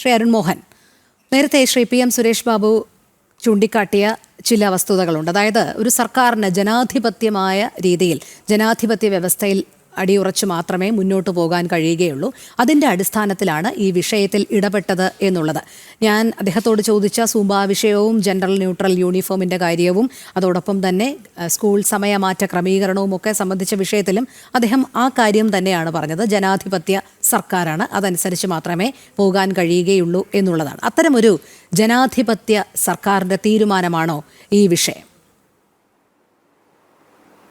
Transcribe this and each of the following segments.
ശ്രീ അരുൺ മോഹൻ, നേരത്തെ ശ്രീ PM സുരേഷ് ബാബു ചൂണ്ടിക്കാട്ടിയ ചില വസ്തുതകളുണ്ട്. അതായത് ഒരു സർക്കാരിന് ജനാധിപത്യമായ രീതിയിൽ, ജനാധിപത്യ വ്യവസ്ഥയിൽ അടിയുറച്ചു മാത്രമേ മുന്നോട്ട് പോകാൻ കഴിയുകയുള്ളൂ. അതിൻ്റെ അടിസ്ഥാനത്തിലാണ് ഈ വിഷയത്തിൽ ഇടപെട്ടത് എന്നുള്ളത്. ഞാൻ അദ്ദേഹത്തോട് ചോദിച്ച സൂംബ വിഷയവും ജനറൽ ന്യൂട്രൽ യൂണിഫോമിൻ്റെ കാര്യവും അതോടൊപ്പം തന്നെ സ്കൂൾ സമയമാറ്റ ക്രമീകരണവും ഒക്കെ സംബന്ധിച്ച വിഷയത്തിലും അദ്ദേഹം ആ കാര്യം തന്നെയാണ് പറഞ്ഞത്. ജനാധിപത്യ സർക്കാരാണ്, അതനുസരിച്ച് മാത്രമേ പോകാൻ കഴിയുകയുള്ളൂ എന്നുള്ളതാണ്. അത്തരമൊരു ജനാധിപത്യ സർക്കാരിൻ്റെ തീരുമാനമാണോ ഈ വിഷയം?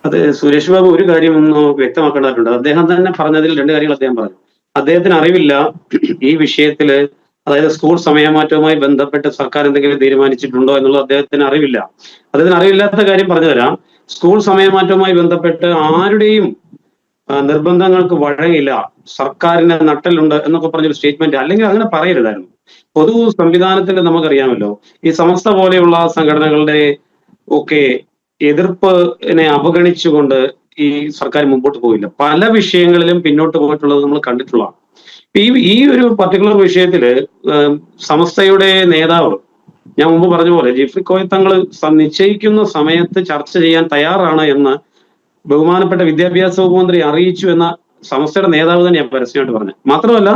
അത് സുരേഷ് ബാബു ഒരു കാര്യം ഒന്ന് വ്യക്തമാക്കേണ്ടതായിട്ടുണ്ട്. അദ്ദേഹം തന്നെ പറഞ്ഞതിൽ രണ്ട് കാര്യങ്ങൾ അദ്ദേഹം പറഞ്ഞു. അദ്ദേഹത്തിന് അറിവില്ല ഈ വിഷയത്തില്, അതായത് സ്കൂൾ സമയമാറ്റവുമായി ബന്ധപ്പെട്ട് സർക്കാർ എന്തെങ്കിലും തീരുമാനിച്ചിട്ടുണ്ടോ എന്നുള്ളത് അദ്ദേഹത്തിന് അറിവില്ല. അദ്ദേഹത്തിന് അറിവില്ലാത്ത കാര്യം പറഞ്ഞു തരാം. സ്കൂൾ സമയമാറ്റവുമായി ബന്ധപ്പെട്ട് ആരുടെയും നിർബന്ധങ്ങൾക്ക് വഴങ്ങില്ല, സർക്കാരിന് നട്ടലുണ്ട് എന്നൊക്കെ പറഞ്ഞൊരു സ്റ്റേറ്റ്മെന്റ് അല്ലെങ്കിൽ അങ്ങനെ പറയരുതായിരുന്നു. പൊതു സംവിധാനത്തിൽ നമുക്കറിയാമല്ലോ, ഈ സമസ്ത പോലെയുള്ള സംഘടനകളുടെ ഒക്കെ എതിർപ്പിനെ അവഗണിച്ചുകൊണ്ട് ഈ സർക്കാർ മുമ്പോട്ട് പോയില്ല. പല വിഷയങ്ങളിലും പിന്നോട്ട് പോയിട്ടുള്ളത് നമ്മൾ കണ്ടിട്ടുള്ളതാണ്. ഈ ഒരു പർട്ടിക്കുലർ വിഷയത്തില് സമസ്തയുടെ നേതാവ്, ഞാൻ മുമ്പ് പറഞ്ഞ പോലെ ജിഫ്രി കോയ തങ്ങൾ നിശ്ചയിക്കുന്ന സമയത്ത് ചർച്ച ചെയ്യാൻ തയ്യാറാണ് എന്ന് ബഹുമാനപ്പെട്ട വിദ്യാഭ്യാസ വകുപ്പ് മന്ത്രി അറിയിച്ചു എന്ന സമസ്തയുടെ നേതാവ് തന്നെയാണ് പരസ്യമായിട്ട് പറഞ്ഞത്. മാത്രമല്ല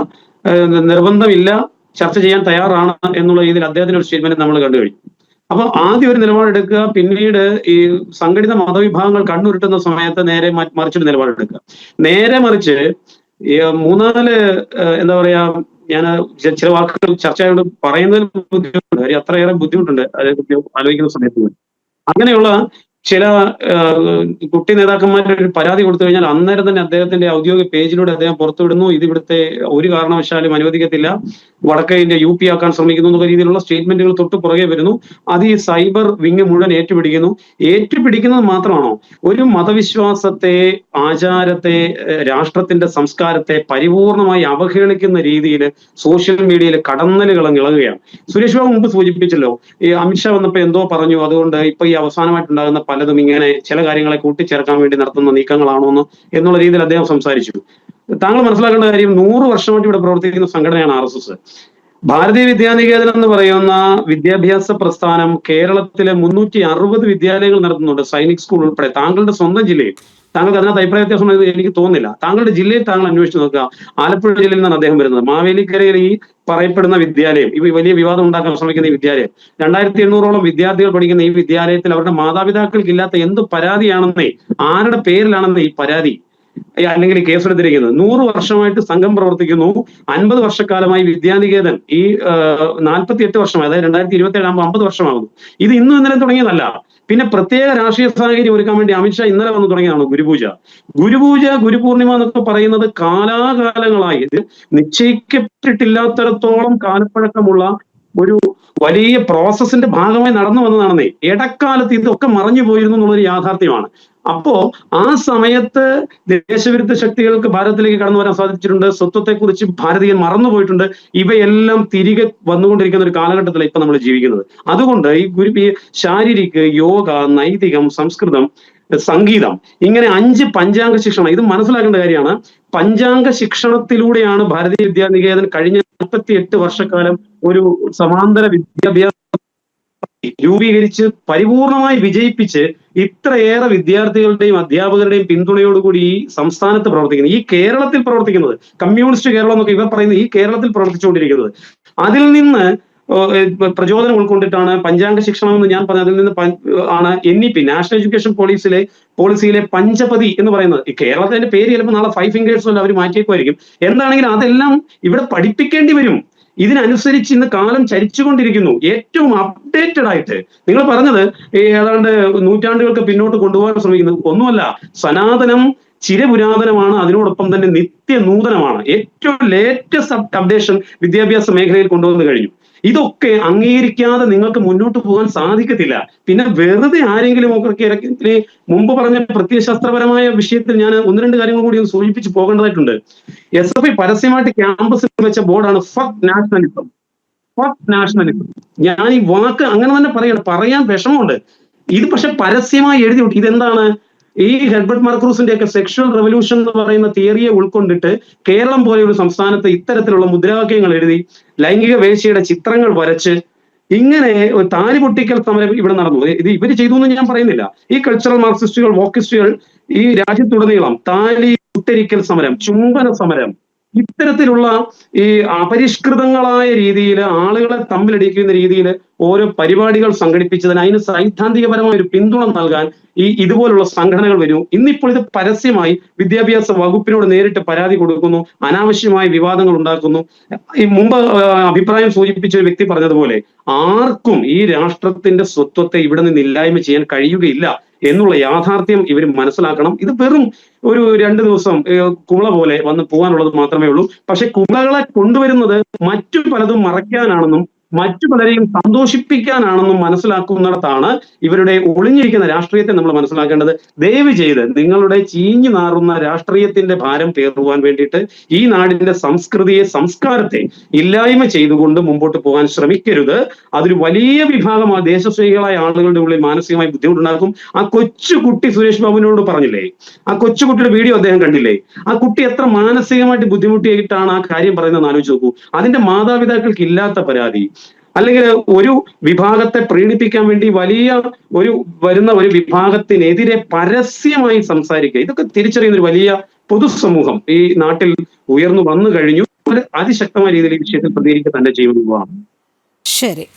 നിർബന്ധമില്ല, ചർച്ച ചെയ്യാൻ തയ്യാറാണ് എന്നുള്ള രീതിയിൽ അദ്ദേഹത്തിന്റെ ഒരു സ്റ്റേറ്റ്മെന്റ് നമ്മൾ കണ്ടു കഴിഞ്ഞു. അപ്പൊ ആദ്യം ഒരു നിലപാടെടുക്കുക, പിന്നീട് ഈ സംഘടിത മതവിഭാഗങ്ങൾ കണ്ണുരുട്ടുന്ന സമയത്ത് നേരെ മറിച്ചൊരു നിലപാടെടുക്കുക. നേരെ മറിച്ച് മൂന്നാല് എന്താ പറയാ, ഞാൻ ചില വാക്കുകൾ ചർച്ചയോട് പറയുന്നതിൽ ബുദ്ധിമുട്ടുണ്ട്, കാര്യം അത്രയേറെ ബുദ്ധിമുട്ടുണ്ട് അതേക്കുറിച്ച് ആലോചിക്കുന്ന സമയത്ത്. അങ്ങനെയുള്ള ചില കുട്ടി നേതാക്കന്മാരുടെ ഒരു പരാതി കൊടുത്തു കഴിഞ്ഞാൽ അന്നേരം തന്നെ അദ്ദേഹത്തിന്റെ ഔദ്യോഗിക പേജിലൂടെ അദ്ദേഹം പുറത്തുവിടുന്നു, ഇത് ഇവിടുത്തെ ഒരു കാരണവശാലും അനുവദിക്കത്തില്ല, വടക്കേ ഇന്ത്യ UP ആക്കാൻ ശ്രമിക്കുന്നു എന്നുള്ള രീതിയിലുള്ള സ്റ്റേറ്റ്മെന്റുകൾ തൊട്ട് പുറകെ വരുന്നു. അത് ഈ സൈബർ വിങ് മുഴുവൻ ഏറ്റുപിടിക്കുന്നത് മാത്രമാണോ? ഒരു മതവിശ്വാസത്തെ, ആചാരത്തെ, രാഷ്ട്രത്തിന്റെ സംസ്കാരത്തെ പരിപൂർണമായി അവഹേളിക്കുന്ന രീതിയിൽ സോഷ്യൽ മീഡിയയിൽ കടന്നലുകൾ ഇളകുകയാണ്. സുരേഷ് ബാബു മുമ്പ് സൂചിപ്പിച്ചല്ലോ, ഈ അമിത്ഷാ വന്നപ്പോ എന്തോ പറഞ്ഞു, അതുകൊണ്ട് ഇപ്പൊ ഈ അവസാനമായിട്ടുണ്ടാകുന്ന പലതും ഇങ്ങനെ ചില കാര്യങ്ങളെ കൂട്ടിച്ചേർക്കാൻ വേണ്ടി നടത്തുന്ന നീക്കങ്ങളാണോ എന്നുള്ള രീതിയിൽ അദ്ദേഹം സംസാരിച്ചു. താങ്കൾ മനസ്സിലാക്കേണ്ട കാര്യം, 100 വർഷമായിട്ട് ഇവിടെ പ്രവർത്തിക്കുന്ന സംഘടനയാണ് RSS. ഭാരതീയ വിദ്യാനികേതൻ എന്ന് പറയുന്ന വിദ്യാഭ്യാസ പ്രസ്ഥാനം കേരളത്തിലെ 360 വിദ്യാലയങ്ങൾ നടത്തുന്നുണ്ട്, സൈനിക് സ്കൂൾ ഉൾപ്പെടെ. താങ്കളുടെ സ്വന്തം ജില്ലയിൽ, താങ്കൾക്ക് അതിനകത്ത് അഭിപ്രായ വ്യത്യാസം എനിക്ക് തോന്നുന്നില്ല, താങ്കളുടെ ജില്ലയിൽ താങ്കൾ അന്വേഷിച്ച് നോക്കുക. ആലപ്പുഴ ജില്ലയിൽ നിന്നാണ് അദ്ദേഹം വരുന്നത്. മാവേലിക്കരയിൽ ഈ പറയപ്പെടുന്ന വിദ്യാലയം, ഈ വലിയ വിവാദം ഉണ്ടാക്കാൻ ശ്രമിക്കുന്ന ഈ വിദ്യാലയം, 2800ഓളം വിദ്യാർത്ഥികൾ പഠിക്കുന്ന ഈ വിദ്യാലയത്തിൽ അവരുടെ മാതാപിതാക്കൾക്ക് ഇല്ലാത്ത എന്ത് പരാതിയാണെന്നേ, ആരുടെ പേരിലാണെന്നേ ഈ പരാതി അല്ലെങ്കിൽ കേസെടുത്തിരിക്കുന്നത്. 100 വർഷമായിട്ട് സംഘം പ്രവർത്തിക്കുന്നു. 50 വർഷക്കാലമായി വിദ്യാനികേതൻ, ഈ 48 വർഷമായി, അതായത് 2027 ആകുമ്പോൾ 50 വർഷമാകുന്നു. ഇത് ഇന്നും ഇന്നലെ തുടങ്ങിയതല്ല. പിന്നെ പ്രത്യേക രാഷ്ട്രീയ സാഹചര്യം ഒരുക്കാൻ വേണ്ടി അമിത്ഷാ ഇന്നലെ വന്ന് തുടങ്ങിയതാണ് ഗുരുപൂർണിമ എന്നൊക്കെ പറയുന്നത് കാലാകാലങ്ങളായി, ഇത് നിശ്ചയിക്കപ്പെട്ടിട്ടില്ലാത്തിടത്തോളം കാലപ്പഴക്കമുള്ള ഒരു വലിയ പ്രോസസ്സിന്റെ ഭാഗമായി നടന്നു വന്നതാണെന്നേ. ഇടക്കാലത്ത് ഇതൊക്കെ മറഞ്ഞു പോയിരുന്നു എന്നുള്ളൊരു യാഥാർത്ഥ്യമാണ്. അപ്പോ ആ സമയത്ത് ദേശവിരുദ്ധ ശക്തികൾക്ക് ഭാരതത്തിലേക്ക് കടന്നു വരാൻ സാധിച്ചിട്ടുണ്ട്. സ്വത്വത്തെക്കുറിച്ച് ഭാരതീയൻ മറന്നുപോയിട്ടുണ്ട്. ഇവയെല്ലാം തിരികെ വന്നുകൊണ്ടിരിക്കുന്ന ഒരു കാലഘട്ടത്തിലാണ് ഇപ്പൊ നമ്മൾ ജീവിക്കുന്നത്. അതുകൊണ്ട് ഈ ശാരീരിക, യോഗ, നൈതികം, സംസ്കൃതം, സംഗീതം, ഇങ്ങനെ 5 പഞ്ചാംഗ ശിക്ഷണം, ഇത് മനസ്സിലാക്കേണ്ട കാര്യമാണ്. പഞ്ചാംഗ ശിക്ഷണത്തിലൂടെയാണ് ഭാരതീയ വിദ്യാനികേതൻ കഴിഞ്ഞ 48 വർഷക്കാലം ഒരു സമാന്തര വിദ്യാഭ്യാസ രൂപീകരിച്ച് പരിപൂർണമായി വിജയിപ്പിച്ച് ഇത്രയേറെ വിദ്യാർത്ഥികളുടെയും അധ്യാപകരുടെയും പിന്തുണയോടുകൂടി ഈ സംസ്ഥാനത്ത് പ്രവർത്തിക്കുന്നത്, ഈ കേരളത്തിൽ പ്രവർത്തിക്കുന്നത്, കമ്മ്യൂണിസ്റ്റ് കേരളം എന്നൊക്കെ ഇവർ പറയുന്നത് ഈ കേരളത്തിൽ പ്രവർത്തിച്ചുകൊണ്ടിരിക്കുന്നത്, അതിൽ നിന്ന് പ്രചോദനം ഉൾക്കൊണ്ടിട്ടാണ് പഞ്ചാംഗ ശിക്ഷണം എന്ന് ഞാൻ പറഞ്ഞത്. അതിൽ നിന്ന് ആണ് NEP, നാഷണൽ എഡ്യൂക്കേഷൻ പോളിസിയിലെ പഞ്ചപതി എന്ന് പറയുന്നത്. ഈ കേരളത്തിന്റെ പേര് ചിലപ്പോൾ നാളെ 5 ഫിംഗേഴ്സ് കൊണ്ട് അവർ മാറ്റിയേക്കുമായിരിക്കും. എന്താണെങ്കിലും അതെല്ലാം ഇവിടെ പഠിപ്പിക്കേണ്ടി വരും. ഇതിനനുസരിച്ച് ഇന്ന് കാലം ചരിച്ചുകൊണ്ടിരിക്കുന്നു. ഏറ്റവും അപ്ഡേറ്റഡ് ആയിട്ട് നിങ്ങൾ പറഞ്ഞത് ഏതാണ്ട് നൂറ്റാണ്ടുകൾക്ക് പിന്നോട്ട് കൊണ്ടുപോകാൻ ശ്രമിക്കുന്നത് ഒന്നുമല്ല. സനാതനം ചിരപുരാതനമാണ്, അതിനോടൊപ്പം തന്നെ നിത്യനൂതനമാണ്. ഏറ്റവും ലേറ്റസ്റ്റ് അപ്ഡേഷൻ വിദ്യാഭ്യാസ മേഖലയിൽ കൊണ്ടുവന്നു കഴിഞ്ഞു. ഇതൊക്കെ അംഗീകരിക്കാതെ നിങ്ങൾക്ക് മുന്നോട്ട് പോകാൻ സാധിക്കത്തില്ല. പിന്നെ വെറുതെ ആരെങ്കിലും ഒക്കെ ഇറക്കി മുമ്പ് പറഞ്ഞ പ്രത്യയശാസ്ത്രപരമായ വിഷയത്തിൽ ഞാൻ 1-2 കാര്യങ്ങൾ കൂടി ഒന്ന് സൂചിപ്പിച്ച് പോകേണ്ടതായിട്ടുണ്ട്. SFI പരസ്യമായിട്ട് ക്യാമ്പസിൽ വെച്ച ബോർഡാണ് ഫക്ക് നാഷണലിസം. ഞാൻ ഈ വാക്ക് അങ്ങനെ തന്നെ പറയാൻ വിഷമമുണ്ട്. ഇത് പക്ഷെ പരസ്യമായി എഴുതി വിട്ടു. ഇതെന്താണ്? ഈ ഹെർബർട്ട് മാർക്രൂസിന്റെ ഒക്കെ സെക്ഷൽ റെവല്യൂഷൻ എന്ന് പറയുന്ന തിയറിയെ ഉൾക്കൊണ്ടിട്ട് കേരളം പോലെ ഒരു സംസ്ഥാനത്ത് ഇത്തരത്തിലുള്ള മുദ്രാവാക്യങ്ങൾ എഴുതി ലൈംഗിക വേശ്യയുടെ ചിത്രങ്ങൾ വരച്ച് ഇങ്ങനെ ഒരു താലി പൊട്ടിക്കൽ സമരം ഇവിടെ നടന്നു. ഇത് ഇവര് ചെയ്തു എന്ന് ഞാൻ പറയുന്നില്ല. ഈ കൾച്ചറൽ മാർക്സിസ്റ്റുകൾ, വോക്കിസ്റ്റുകൾ ഈ രാജ്യത്തുടനീളം താലി ഉത്തരിക്കൽ സമരം, ചുംബന സമരം, ഇത്തരത്തിലുള്ള ഈ അപരിഷ്കൃതങ്ങളായ രീതിയിൽ ആളുകളെ തമ്മിലടിക്കുന്ന രീതിയിൽ ഓരോ പരിപാടികൾ സംഘടിപ്പിച്ചതിന് അതിന് സൈദ്ധാന്തികപരമായ ഒരു പിന്തുണ നൽകാൻ ഇതുപോലുള്ള സംഘടനകൾ വരും. ഇന്നിപ്പോൾ ഇത് പരസ്യമായി വിദ്യാഭ്യാസ വകുപ്പിനോട് നേരിട്ട് പരാതി കൊടുക്കുന്നു, അനാവശ്യമായ വിവാദങ്ങൾ ഉണ്ടാക്കുന്നു. ഈ മുമ്പ് അഭിപ്രായം സൂചിപ്പിച്ച ഒരു വ്യക്തി പറഞ്ഞതുപോലെ ആർക്കും ഈ രാഷ്ട്രത്തിന്റെ സ്വത്വത്തെ ഇവിടെ നിന്ന് ഇല്ലായ്മ ചെയ്യാൻ കഴിയുകയില്ല എന്നുള്ള യാഥാർത്ഥ്യം ഇവർ മനസ്സിലാക്കണം. ഇത് വെറും ഒരു 2 ദിവസം കുമള പോലെ വന്ന് പോകാനുള്ളത് മാത്രമേ ഉള്ളൂ. പക്ഷെ കുമളകളെ കൊണ്ടുവരുന്നത് മറ്റു പലതും മറയ്ക്കാനാണെന്നും മറ്റു പലരെയും സന്തോഷിപ്പിക്കാനാണെന്നും മനസ്സിലാക്കുന്നിടത്താണ് ഇവരുടെ ഒളിഞ്ഞിരിക്കുന്ന രാഷ്ട്രീയത്തെ നമ്മൾ മനസ്സിലാക്കേണ്ടത്. ദയവ് ചെയ്ത് നിങ്ങളുടെ ചീഞ്ഞു നാറുന്ന രാഷ്ട്രീയത്തിന്റെ ഭാരം പേറുവാൻ വേണ്ടിയിട്ട് ഈ നാടിന്റെ സംസ്കൃതിയെ, സംസ്കാരത്തെ ഇല്ലായ്മ ചെയ്തുകൊണ്ട് മുമ്പോട്ട് പോകാൻ ശ്രമിക്കരുത്. അതൊരു വലിയ വിഭാഗം ദേശസ്നേഹികളായ ആളുകളുടെ ഉള്ളിൽ മാനസികമായി ബുദ്ധിമുട്ടുണ്ടാക്കും. ആ കൊച്ചുകുട്ടി സുരേഷ് ബാബുവിനോട് പറഞ്ഞില്ലേ, ആ കൊച്ചുകുട്ടിയുടെ വീഡിയോ അദ്ദേഹം കണ്ടില്ലേ? ആ കുട്ടി എത്ര മാനസികമായിട്ട് ബുദ്ധിമുട്ടിയിട്ടാണ് ആ കാര്യം പറയുന്നതെന്ന് ആലോചിച്ച് നോക്കൂ. അതിന്റെ മാതാപിതാക്കൾക്ക് ഇല്ലാത്ത പരാതി, അല്ലെങ്കിൽ ഒരു വിഭാഗത്തെ പ്രീണിപ്പിക്കാൻ വേണ്ടി വരുന്ന ഒരു വിഭാഗത്തിനെതിരെ പരസ്യമായി സംസാരിക്കുക, ഇതൊക്കെ തിരിച്ചറിയുന്ന ഒരു വലിയ പൊതുസമൂഹം ഈ നാട്ടിൽ ഉയർന്നു വന്നു കഴിഞ്ഞു. അതിശക്തമായ രീതിയിൽ ഈ വിഷയത്തിൽ പ്രതികരിക്കുക തന്നെ ചെയ്യുന്നതാണ്. ശരി.